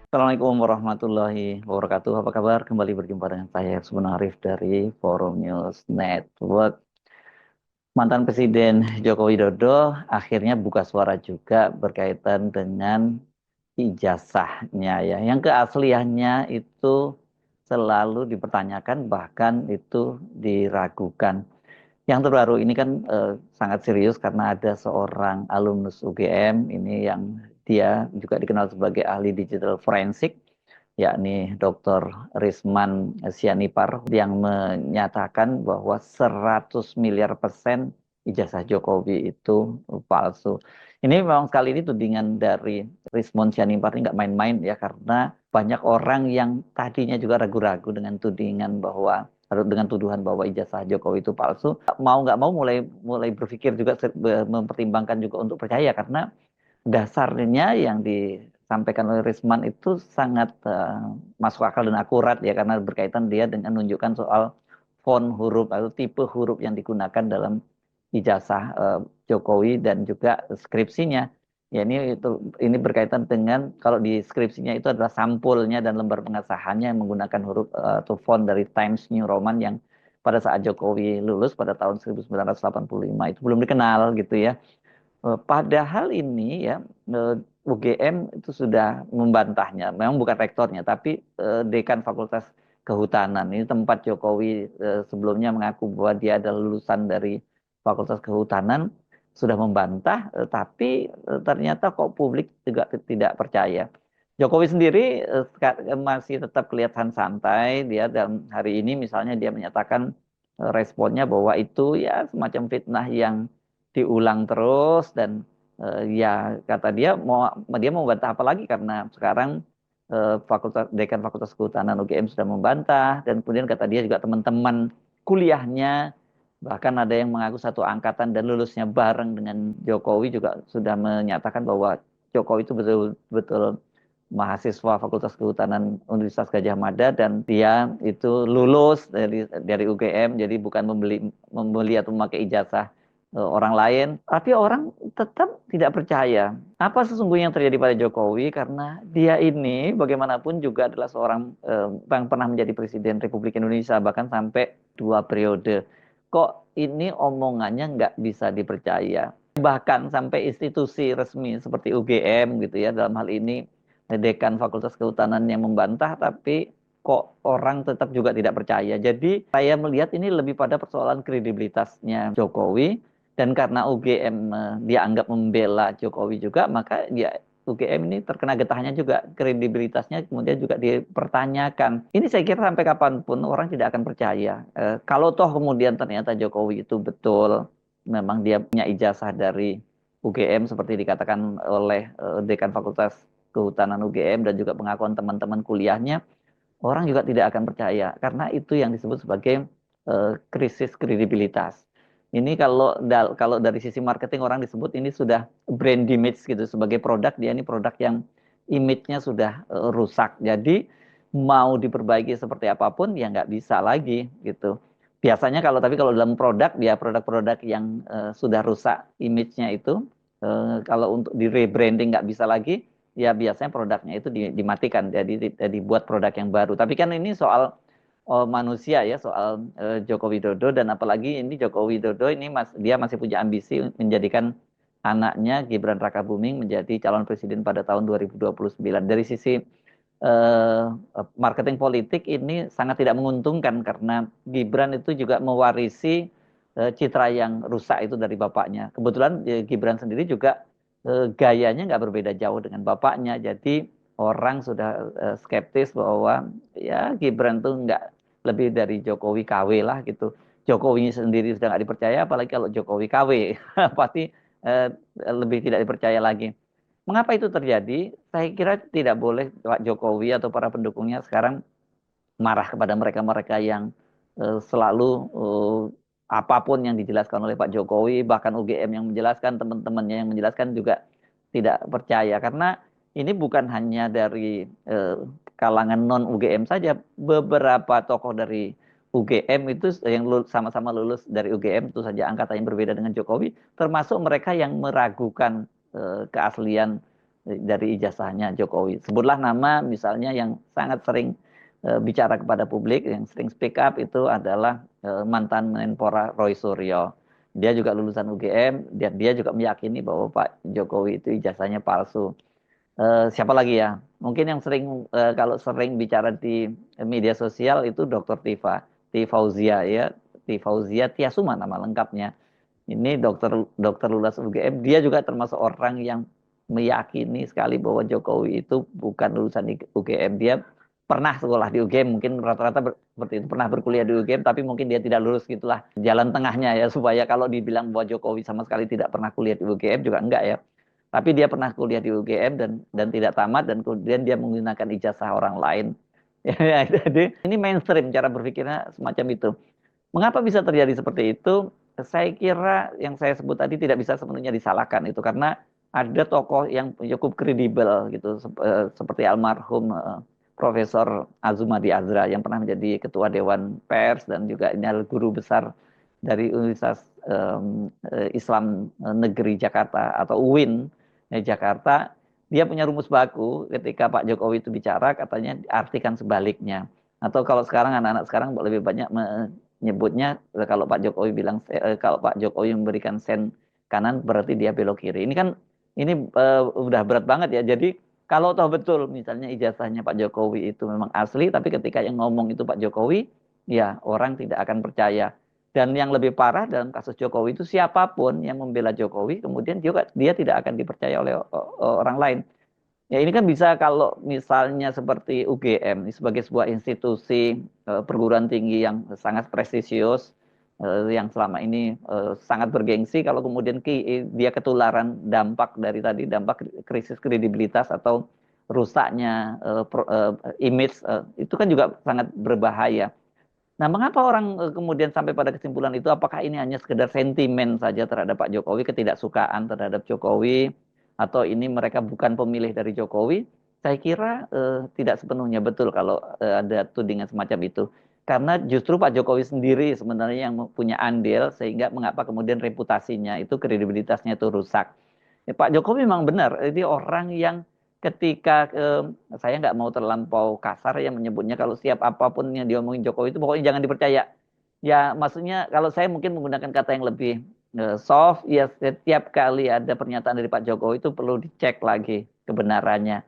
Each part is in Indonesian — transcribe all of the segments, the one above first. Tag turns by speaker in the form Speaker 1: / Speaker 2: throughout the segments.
Speaker 1: Assalamualaikum warahmatullahi wabarakatuh. Apa kabar? Kembali berjumpa dengan saya Subhan Arif dari Forum News Network. Mantan Presiden Joko Widodo akhirnya buka suara juga berkaitan dengan ijazahnya ya. Yang keasliannya itu selalu dipertanyakan bahkan itu diragukan. Yang terbaru ini kan sangat serius karena ada seorang alumnus UGM ini yang dia juga dikenal sebagai ahli digital forensik, yakni Dr. Risman Sianipar yang menyatakan bahwa 100 miliar persen ijazah Jokowi itu palsu. Ini memang sekali ini tudingan dari Risman Sianipar ini nggak main-main ya, karena banyak orang yang tadinya juga ragu-ragu dengan tudingan bahwa dengan tuduhan bahwa ijazah Jokowi itu palsu, mau nggak mau mulai mulai berpikir juga mempertimbangkan juga untuk percaya, karena dasarnya yang disampaikan oleh Risman itu sangat masuk akal dan akurat ya, karena berkaitan dia dengan menunjukkan soal font huruf atau tipe huruf yang digunakan dalam ijazah Jokowi dan juga skripsinya. Ya ini berkaitan dengan kalau di skripsinya itu adalah sampulnya dan lembar pengesahannya yang menggunakan huruf atau font dari Times New Roman yang pada saat Jokowi lulus pada tahun 1985 itu belum dikenal gitu ya. Padahal ini ya UGM itu sudah membantahnya. Memang bukan rektornya, tapi dekan Fakultas Kehutanan. Ini tempat Jokowi sebelumnya mengaku bahwa dia adalah lulusan dari Fakultas Kehutanan, sudah membantah, tapi ternyata kok publik juga tidak percaya. Jokowi sendiri masih tetap kelihatan santai. Dia dalam hari ini misalnya dia menyatakan responnya bahwa itu ya semacam fitnah yang diulang terus, dan ya kata dia mau membantah apa lagi, karena sekarang dekan Fakultas Kehutanan UGM sudah membantah, dan kemudian kata dia juga teman-teman kuliahnya bahkan ada yang mengaku satu angkatan dan lulusnya bareng dengan Jokowi juga sudah menyatakan bahwa Jokowi itu betul-betul mahasiswa Fakultas Kehutanan Universitas Gadjah Mada, dan dia itu lulus dari UGM, jadi bukan membeli atau memakai ijazah orang lain. Tapi orang tetap tidak percaya. Apa sesungguhnya yang terjadi pada Jokowi? Karena dia ini bagaimanapun juga adalah seorang yang pernah menjadi Presiden Republik Indonesia bahkan sampai 2 periode. Kok ini omongannya nggak bisa dipercaya? Bahkan sampai institusi resmi seperti UGM gitu ya, dalam hal ini dekan Fakultas Kehutanan yang membantah, tapi kok orang tetap juga tidak percaya. Jadi saya melihat ini lebih pada persoalan kredibilitasnya Jokowi, dan karena UGM dianggap membela Jokowi juga, maka ya UGM ini terkena getahnya juga, kredibilitasnya kemudian juga dipertanyakan. Ini saya kira sampai kapanpun orang tidak akan percaya. Kalau toh kemudian ternyata Jokowi itu betul, memang dia punya ijazah dari UGM seperti dikatakan oleh dekan Fakultas Kehutanan UGM dan juga pengakuan teman-teman kuliahnya, orang juga tidak akan percaya, karena itu yang disebut sebagai krisis kredibilitas. Ini kalau dari sisi marketing orang disebut ini sudah brand damage gitu, sebagai produk dia ini produk yang image-nya sudah rusak. Jadi mau diperbaiki seperti apapun ya nggak bisa lagi gitu. Biasanya kalau dalam produk ya produk-produk yang sudah rusak image-nya itu, kalau untuk di rebranding nggak bisa lagi, ya biasanya produknya itu dimatikan, jadi dibuat produk yang baru. Tapi kan ini soal manusia ya, soal Joko Widodo, dan apalagi ini Joko Widodo ini dia masih punya ambisi menjadikan anaknya Gibran Rakabuming menjadi calon presiden pada tahun 2029. Dari sisi eh, marketing politik ini sangat tidak menguntungkan, karena Gibran itu juga mewarisi citra yang rusak itu dari bapaknya. Kebetulan Gibran sendiri juga gayanya nggak berbeda jauh dengan bapaknya, jadi orang sudah skeptis bahwa ya Gibran tuh nggak lebih dari Jokowi KW lah gitu. Jokowi sendiri sudah nggak dipercaya, apalagi kalau Jokowi KW pasti eh, lebih tidak dipercaya lagi. Mengapa itu terjadi? Saya kira tidak boleh Pak Jokowi atau para pendukungnya sekarang marah kepada mereka-mereka yang selalu apapun yang dijelaskan oleh Pak Jokowi, bahkan UGM yang menjelaskan, teman-temannya yang menjelaskan juga tidak percaya. Karena ini bukan hanya dari kalangan non UGM saja, beberapa tokoh dari UGM itu yang sama-sama lulus dari UGM, itu saja angkatan yang berbeda dengan Jokowi, termasuk mereka yang meragukan keaslian dari ijazahnya Jokowi. Sebutlah nama misalnya yang sangat sering bicara kepada publik, yang sering speak up itu adalah mantan Menpora Roy Suryo. Dia juga lulusan UGM, dia juga meyakini bahwa Pak Jokowi itu ijazahnya palsu. Siapa lagi ya? Mungkin yang sering kalau sering bicara di media sosial itu Dr. Tifauzia ya, Tifauzia Tiasuma nama lengkapnya. Ini dokter lulus UGM, dia juga termasuk orang yang meyakini sekali bahwa Jokowi itu bukan lulusan UGM. Dia pernah sekolah di UGM, mungkin rata-rata seperti itu, pernah berkuliah di UGM, tapi mungkin dia tidak lulus gitulah. Jalan tengahnya ya, supaya kalau dibilang bahwa Jokowi sama sekali tidak pernah kuliah di UGM juga enggak ya. Tapi dia pernah kuliah di UGM dan tidak tamat dan kemudian dia menggunakan ijazah orang lain. Ya, jadi ini mainstream cara berpikirnya semacam itu. Mengapa bisa terjadi seperti itu? Saya kira yang saya sebut tadi tidak bisa sepenuhnya disalahkan itu karena ada tokoh yang cukup kredibel gitu seperti almarhum Profesor Azumadi Azra yang pernah menjadi ketua Dewan Pers dan juga ini adalah guru besar dari Universitas Islam Negeri Jakarta atau UIN Jakarta. Dia punya rumus baku ketika Pak Jokowi itu bicara katanya artikan sebaliknya. Atau kalau sekarang anak-anak sekarang lebih banyak nyebutnya kalau Pak Jokowi bilang kalau Pak Jokowi memberikan sen kanan berarti dia belok kiri. Ini udah berat banget ya. Jadi kalau toh betul misalnya ijazahnya Pak Jokowi itu memang asli, tapi ketika yang ngomong itu Pak Jokowi, ya orang tidak akan percaya. Dan yang lebih parah dalam kasus Jokowi itu siapapun yang membela Jokowi, kemudian juga dia tidak akan dipercaya oleh orang lain. Ya ini kan bisa kalau misalnya seperti UGM sebagai sebuah institusi perguruan tinggi yang sangat prestisius, yang selama ini sangat bergengsi, kalau kemudian dia ketularan dampak dari tadi, dampak krisis kredibilitas atau rusaknya image, itu kan juga sangat berbahaya. Nah, mengapa orang kemudian sampai pada kesimpulan itu? Apakah ini hanya sekedar sentimen saja terhadap Pak Jokowi, ketidaksukaan terhadap Jokowi, atau ini mereka bukan pemilih dari Jokowi? Saya kira tidak sepenuhnya betul kalau ada tudingan semacam itu. Karena justru Pak Jokowi sendiri sebenarnya yang punya andil, sehingga mengapa kemudian reputasinya itu, kredibilitasnya itu rusak. Ya, Pak Jokowi memang benar, ini orang yang ketika saya nggak mau terlampau kasar ya menyebutnya kalau setiap apapun yang diomongin Jokowi itu pokoknya jangan dipercaya. Ya maksudnya kalau saya mungkin menggunakan kata yang lebih soft, ya setiap kali ada pernyataan dari Pak Jokowi itu perlu dicek lagi kebenarannya.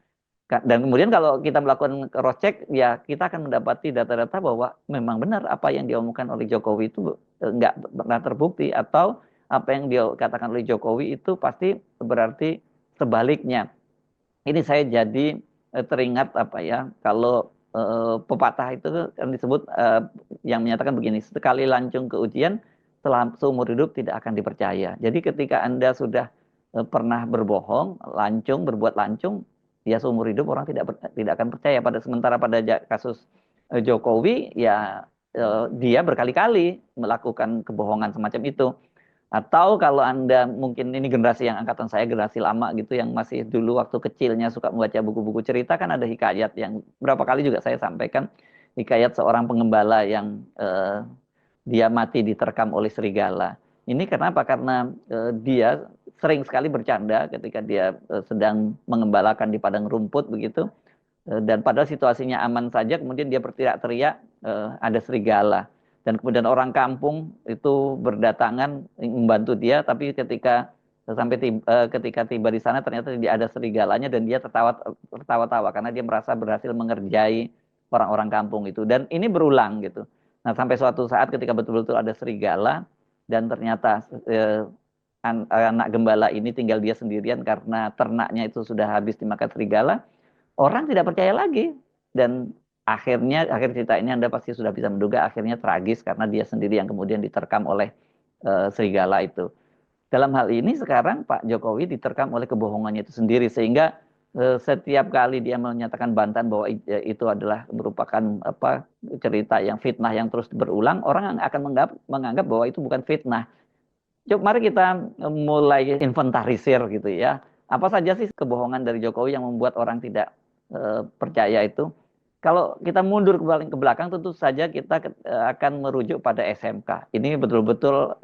Speaker 1: Dan kemudian kalau kita melakukan cross check, ya kita akan mendapati data-data bahwa memang benar apa yang diomongkan oleh Jokowi itu nggak pernah terbukti atau apa yang dia katakan oleh Jokowi itu pasti berarti sebaliknya. Ini saya jadi teringat apa ya kalau pepatah itu kan disebut yang menyatakan begini, sekali lancung ke ujian seumur hidup tidak akan dipercaya. Jadi ketika Anda sudah pernah berbohong, lancung, berbuat lancung, ya seumur hidup orang tidak akan percaya. Sementara pada kasus Jokowi ya dia berkali-kali melakukan kebohongan semacam itu. Atau kalau Anda mungkin ini generasi yang angkatan saya, generasi lama gitu, yang masih dulu waktu kecilnya suka membaca buku-buku cerita, kan ada hikayat yang berapa kali juga saya sampaikan, hikayat seorang pengembala yang dia mati diterkam oleh serigala. Ini kenapa? Karena dia sering sekali bercanda ketika dia sedang mengembalakan di padang rumput begitu, dan padahal situasinya aman saja, kemudian dia berteriak-teriak ada serigala dan kemudian orang kampung itu berdatangan membantu dia, tapi ketika tiba di sana ternyata dia ada serigalanya dan dia tertawa-tawa karena dia merasa berhasil mengerjai orang-orang kampung itu, dan ini berulang gitu. Nah sampai suatu saat ketika betul-betul ada serigala dan ternyata anak gembala ini tinggal dia sendirian karena ternaknya itu sudah habis dimakan serigala, orang tidak percaya lagi. Dan akhir cerita ini Anda pasti sudah bisa menduga akhirnya tragis karena dia sendiri yang kemudian diterkam oleh serigala itu. Dalam hal ini sekarang Pak Jokowi diterkam oleh kebohongannya itu sendiri, sehingga setiap kali dia menyatakan bantahan bahwa itu adalah merupakan apa cerita yang fitnah yang terus berulang, orang akan menganggap bahwa itu bukan fitnah. Coba mari kita mulai inventarisir gitu ya. Apa saja sih kebohongan dari Jokowi yang membuat orang tidak percaya itu? Kalau kita mundur ke belakang, tentu saja kita akan merujuk pada SMK. Ini betul-betul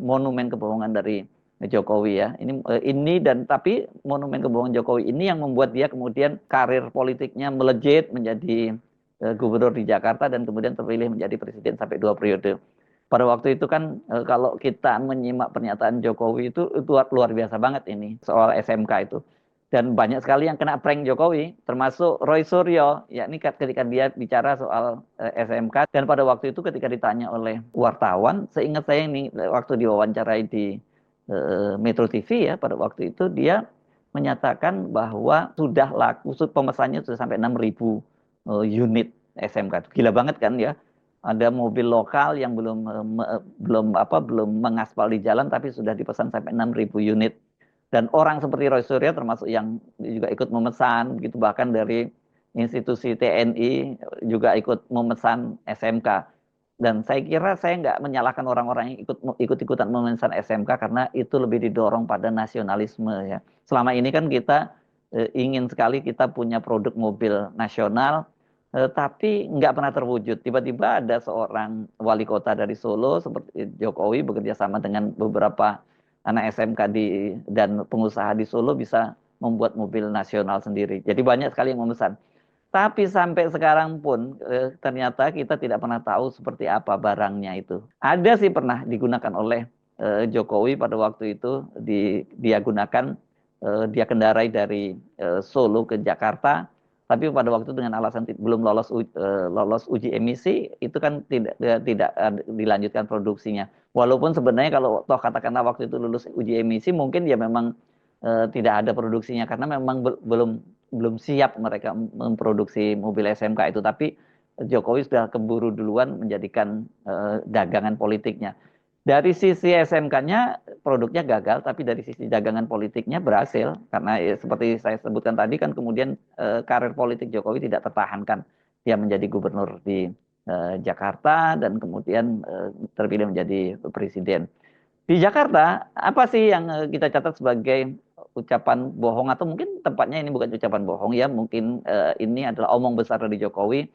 Speaker 1: monumen kebohongan dari Jokowi ya. Ini dan tapi monumen kebohongan Jokowi ini yang membuat dia kemudian karir politiknya melejit menjadi gubernur di Jakarta dan kemudian terpilih menjadi presiden sampai 2 periode. Pada waktu itu kan kalau kita menyimak pernyataan Jokowi itu luar biasa banget ini soal SMK itu. Dan banyak sekali yang kena prank Jokowi, termasuk Roy Suryo, yakni ketika dia bicara soal SMK. Dan pada waktu itu ketika ditanya oleh wartawan, seingat saya ini waktu diwawancarai di Metro TV ya, pada waktu itu dia menyatakan bahwa sudah laku, pemesannya sudah sampai 6.000 unit SMK. Gila banget kan ya, ada mobil lokal yang belum mengaspal di jalan tapi sudah dipesan sampai 6.000 unit. Dan orang seperti Roy Suryo termasuk yang juga ikut memesan gitu, bahkan dari institusi TNI juga ikut memesan SMK. Dan saya kira saya nggak menyalahkan orang-orang yang ikut-ikutan memesan SMK karena itu lebih didorong pada nasionalisme ya. Selama ini kan kita ingin sekali kita punya produk mobil nasional, tapi nggak pernah terwujud. Tiba-tiba ada seorang wali kota dari Solo seperti Jokowi bekerja sama dengan beberapa anak SMK dan pengusaha di Solo bisa membuat mobil nasional sendiri. Jadi banyak sekali yang memesan. Tapi sampai sekarang pun ternyata kita tidak pernah tahu seperti apa barangnya itu. Ada sih pernah digunakan oleh Jokowi pada waktu itu dia gunakan dia kendarai dari Solo ke Jakarta. Tapi pada waktu itu dengan alasan belum lolos uji emisi itu kan tidak dilanjutkan produksinya. Walaupun sebenarnya kalau toh katakanlah waktu itu lulus uji emisi mungkin ya memang tidak ada produksinya karena memang belum siap mereka memproduksi mobil SMK itu, tapi Jokowi sudah keburu duluan menjadikan dagangan politiknya. Dari sisi SMK-nya produknya gagal, tapi dari sisi dagangan politiknya berhasil karena ya, seperti saya sebutkan tadi kan kemudian karir politik Jokowi tidak tertahankan. Dia menjadi gubernur di Jakarta dan kemudian terpilih menjadi presiden. Di Jakarta, apa sih yang kita catat sebagai ucapan bohong atau mungkin tempatnya ini bukan ucapan bohong ya, mungkin ini adalah omong besar dari Jokowi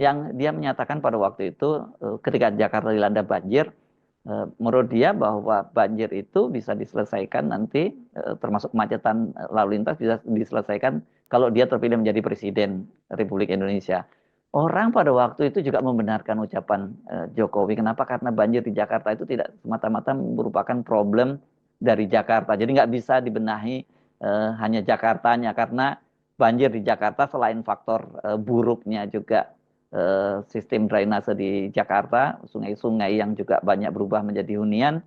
Speaker 1: yang dia menyatakan pada waktu itu ketika Jakarta dilanda banjir, menurut dia bahwa banjir itu bisa diselesaikan nanti termasuk kemacetan lalu lintas bisa diselesaikan kalau dia terpilih menjadi presiden Republik Indonesia. Orang pada waktu itu juga membenarkan ucapan Jokowi. Kenapa? Karena banjir di Jakarta itu tidak semata-mata merupakan problem dari Jakarta. Jadi nggak bisa dibenahi hanya Jakartanya. Karena banjir di Jakarta selain faktor buruknya juga sistem drainase di Jakarta, sungai-sungai yang juga banyak berubah menjadi hunian.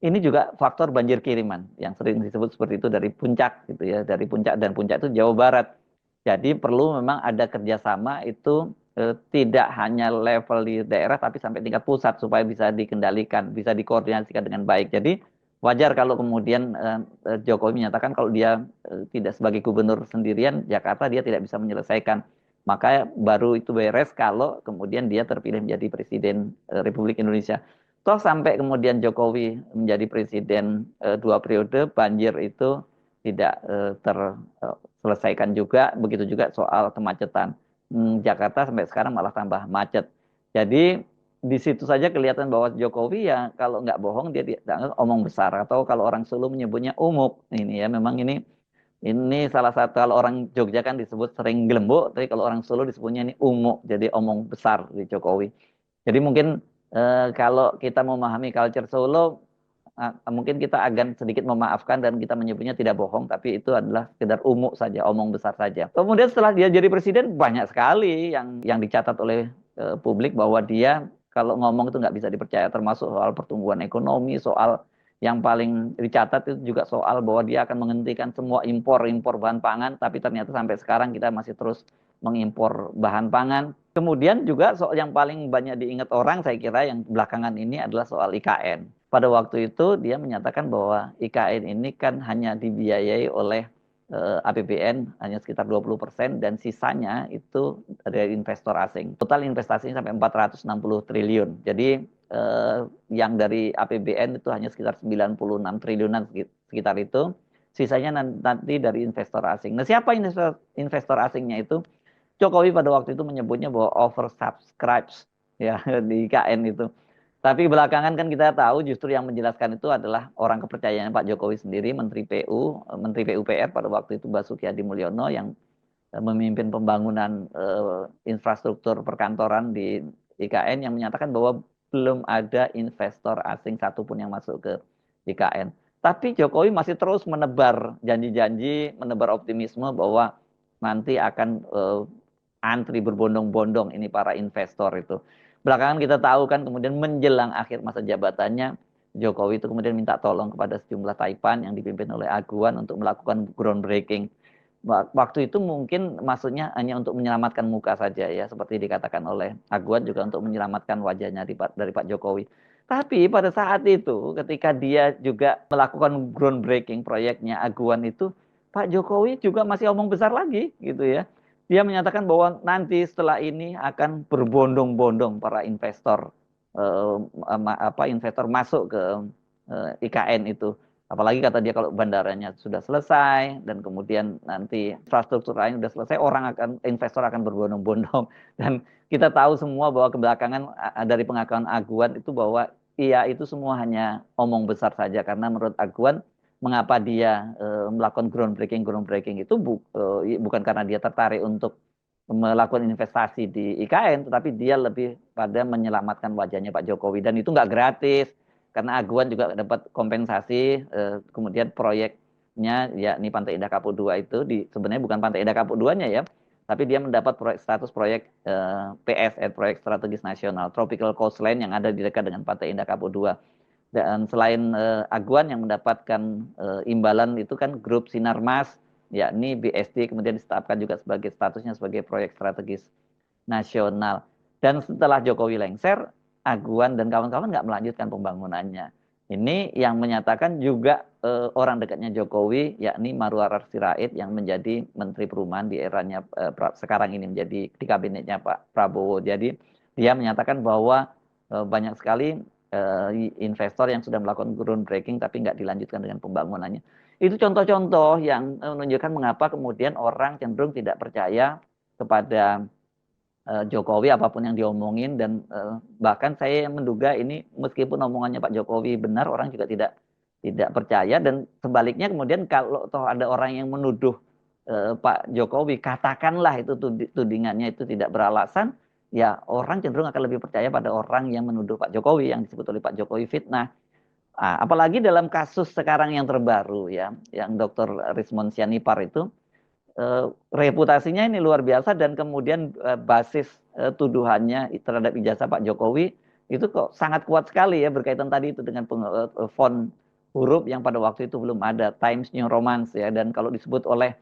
Speaker 1: Ini juga faktor banjir kiriman yang sering disebut seperti itu dari puncak gitu ya, dari puncak dan puncak itu Jawa Barat. Jadi perlu memang ada kerjasama itu tidak hanya level di daerah tapi sampai tingkat pusat supaya bisa dikendalikan, bisa dikoordinasikan dengan baik. Jadi wajar kalau kemudian Jokowi menyatakan kalau dia tidak sebagai gubernur sendirian Jakarta dia tidak bisa menyelesaikan. Maka baru itu beres kalau kemudian dia terpilih menjadi presiden Republik Indonesia. Toh sampai kemudian Jokowi menjadi presiden 2 periode, banjir itu tidak terselesaikan juga. Begitu juga soal kemacetan. Jakarta sampai sekarang malah tambah macet. Jadi di situ saja kelihatan bahwa Jokowi ya kalau nggak bohong dia dianggap omong besar atau kalau orang Solo menyebutnya umuk. Ini ya memang ini salah satu kalau orang Jogja kan disebut sering gelembuk, tapi kalau orang Solo disebutnya ini umuk, jadi omong besar di Jokowi. Jadi mungkin kalau kita memahami culture Solo, mungkin kita akan sedikit memaafkan dan kita menyebutnya tidak bohong, tapi itu adalah sekedar umuk saja, omong besar saja. Kemudian setelah dia jadi presiden, banyak sekali yang dicatat oleh publik bahwa dia kalau ngomong itu nggak bisa dipercaya, termasuk soal pertumbuhan ekonomi, soal yang paling dicatat itu juga soal bahwa dia akan menghentikan semua impor bahan pangan, tapi ternyata sampai sekarang kita masih terus mengimpor bahan pangan. Kemudian juga soal yang paling banyak diingat orang, saya kira yang belakangan ini adalah soal IKN. Pada waktu itu dia menyatakan bahwa IKN ini kan hanya dibiayai oleh APBN hanya sekitar 20% dan sisanya itu dari investor asing. Total investasinya sampai 460 triliun. Jadi yang dari APBN itu hanya sekitar 96 triliunan sekitar itu. Sisanya nanti dari investor asing. Nah, siapa investor asingnya itu? Jokowi pada waktu itu menyebutnya bahwa oversubscribed ya di IKN itu. Tapi belakangan kan kita tahu justru yang menjelaskan itu adalah orang kepercayaan Pak Jokowi sendiri, Menteri PUPR pada waktu itu Basuki Hadi Mulyono yang memimpin pembangunan infrastruktur perkantoran di IKN yang menyatakan bahwa belum ada investor asing satupun yang masuk ke IKN. Tapi Jokowi masih terus menebar janji-janji, menebar optimisme bahwa nanti akan antri berbondong-bondong ini para investor itu. Belakangan kita tahu kan kemudian menjelang akhir masa jabatannya Jokowi itu kemudian minta tolong kepada sejumlah Taipan yang dipimpin oleh Aguan untuk melakukan groundbreaking. Waktu itu mungkin maksudnya hanya untuk menyelamatkan muka saja ya, seperti dikatakan oleh Aguan juga untuk menyelamatkan wajahnya dari Pak Jokowi. Tapi pada saat itu ketika dia juga melakukan groundbreaking proyeknya Aguan itu, Pak Jokowi juga masih omong besar lagi gitu ya. Dia menyatakan bahwa nanti setelah ini akan berbondong-bondong para investor investor masuk ke IKN itu. Apalagi kata dia kalau bandaranya sudah selesai dan kemudian nanti infrastruktur lain sudah selesai, investor akan berbondong-bondong. Dan kita tahu semua bahwa kebelakangan dari pengakuan Aguan itu bahwa iya itu semua hanya omong besar saja karena menurut Aguan mengapa dia melakukan groundbreaking itu bukan karena dia tertarik untuk melakukan investasi di IKN, tetapi dia lebih pada menyelamatkan wajahnya Pak Jokowi dan itu nggak gratis karena Aguan juga dapat kompensasi kemudian proyeknya yakni Pantai Indah Kapuk 2 itu sebenarnya bukan Pantai Indah Kapuk 2-nya ya, tapi dia mendapat status proyek PSN, proyek strategis nasional Tropical Coastline yang ada di dekat dengan Pantai Indah Kapuk 2. Dan selain Aguan yang mendapatkan imbalan itu kan grup Sinarmas, yakni BSD kemudian ditetapkan juga sebagai statusnya sebagai proyek strategis nasional. Dan setelah Jokowi lengser, Aguan dan kawan-kawan nggak melanjutkan pembangunannya. Ini yang menyatakan juga orang dekatnya Jokowi, yakni Marwarar Sirait yang menjadi Menteri Perumahan di eranya sekarang ini menjadi di kabinetnya Pak Prabowo. Jadi dia menyatakan bahwa banyak sekali investor yang sudah melakukan groundbreaking tapi nggak dilanjutkan dengan pembangunannya. Itu contoh-contoh yang menunjukkan mengapa kemudian orang cenderung tidak percaya kepada Jokowi apapun yang diomongin dan bahkan saya menduga ini meskipun omongannya Pak Jokowi benar orang juga tidak percaya dan sebaliknya kemudian kalau toh ada orang yang menuduh Pak Jokowi katakanlah itu tudingannya itu tidak beralasan ya orang cenderung akan lebih percaya pada orang yang menuduh Pak Jokowi yang disebut oleh Pak Jokowi fitnah. Apalagi dalam kasus sekarang yang terbaru ya, yang Dr. Rismond Sianipar itu reputasinya ini luar biasa dan kemudian basis tuduhannya terhadap ijazah Pak Jokowi itu kok sangat kuat sekali ya berkaitan tadi itu dengan font huruf yang pada waktu itu belum ada Times New Roman ya dan kalau disebut oleh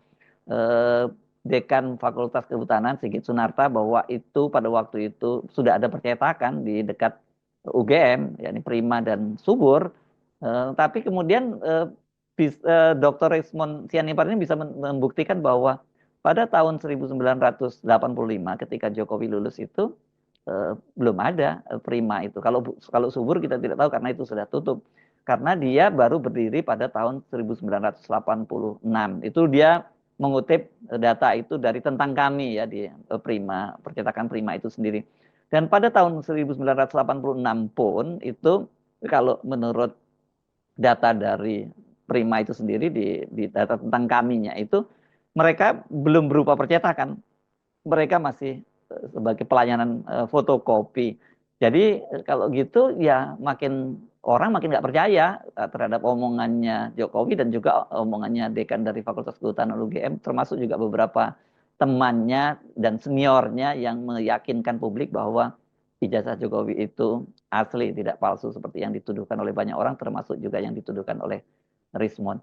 Speaker 1: eh, Dekan Fakultas Kehutanan Sigit Sunarta bahwa itu pada waktu itu sudah ada percetakan di dekat UGM, yakni Prima dan Subur, tapi kemudian Dr. Rismond Sianipar ini bisa membuktikan bahwa pada tahun 1985 ketika Jokowi lulus itu belum ada Prima itu. Kalau Subur kita tidak tahu karena itu sudah tutup. Karena dia baru berdiri pada tahun 1986. Itu dia mengutip data itu dari Tentang Kami ya di Prima, percetakan Prima itu sendiri. Dan pada tahun 1986 pun itu kalau menurut data dari Prima itu sendiri di data Tentang Kaminya itu mereka belum berupa percetakan. Mereka masih sebagai pelayanan fotokopi. Jadi kalau gitu ya orang makin nggak percaya terhadap omongannya Jokowi dan juga omongannya dekan dari Fakultas Kehutanan UGM, termasuk juga beberapa temannya dan seniornya yang meyakinkan publik bahwa ijazah Jokowi itu asli, tidak palsu seperti yang dituduhkan oleh banyak orang, termasuk juga yang dituduhkan oleh Rismond.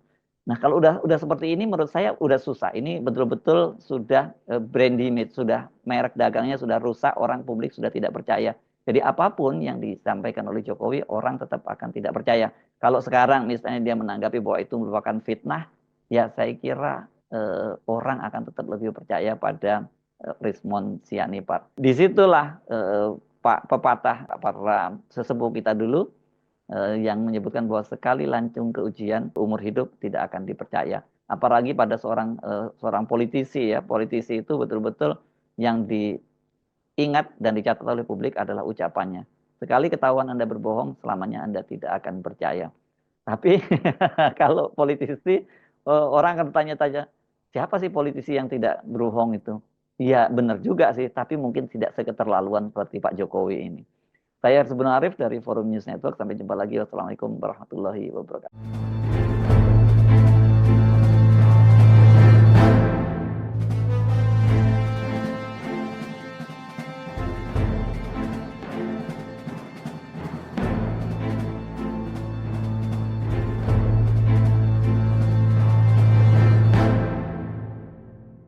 Speaker 1: Nah, kalau udah seperti ini menurut saya udah susah. Ini betul-betul sudah brand image, sudah merek dagangnya sudah rusak, orang publik sudah tidak percaya. Jadi apapun yang disampaikan oleh Jokowi, orang tetap akan tidak percaya. Kalau sekarang misalnya dia menanggapi bahwa itu merupakan fitnah, ya saya kira orang akan tetap lebih percaya pada Rismon Sianipart. Disitulah Pak pepatah para sesepuh kita dulu yang menyebutkan bahwa sekali lancung ke ujian, umur hidup tidak akan dipercaya. Apalagi pada seorang politisi ya, politisi itu betul-betul yang diingat dan dicatat oleh publik adalah ucapannya. Sekali ketahuan Anda berbohong, selamanya Anda tidak akan percaya. Tapi kalau politisi, orang akan tanya-tanya, siapa sih politisi yang tidak berbohong itu? Iya benar juga sih, tapi mungkin tidak seketerlaluan seperti Pak Jokowi ini. Saya Arif dari Forum News Network. Sampai jumpa lagi. Wassalamualaikum warahmatullahi wabarakatuh.